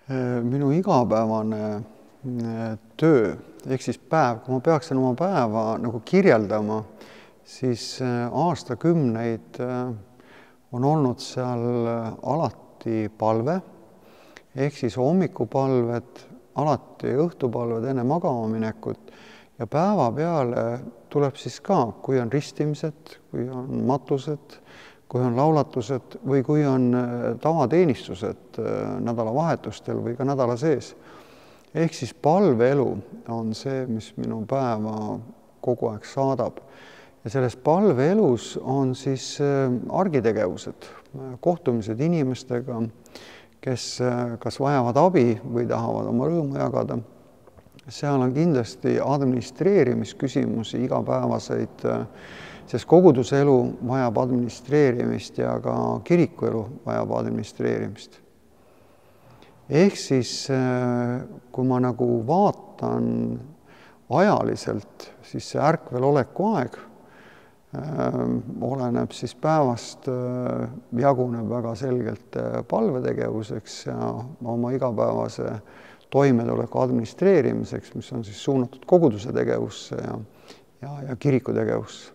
Minu igapäevane töö ehk siis päev, kui ma peaksin oma päeva nagu kirjeldama, siis aastakümneid on olnud seal alati palve ehk siis hommikupalved, alati õhtupalved enne magama minekut ja päeva peale tuleb siis ka, kui on ristimised, kui on matused, kui on laulatused või kui on tavateenistused nädalavahetustel või ka nädala sees. Ehk siis palveelu on see, mis minu päeva kogu aeg saadab. Ja selles palveelus on siis argitegevused, kohtumised inimestega, kes kas vajavad abi või tahavad oma rõõmu jagada. Seal on kindlasti administreerimisküsimusi igapäevaseid, sest koguduselu vajab administreerimist ja ka kirikuelu vajab administreerimist. Ehk siis, kui ma nagu vaatan ajaliselt, siis see ärkvel oleku aeg oleneb siis päevast, jaguneb väga selgelt palvetegevuseks ja oma igapäevase toimetuleku administreerimiseks, mis on siis suunatud koguduse tegevusse ja kiriku tegevusse.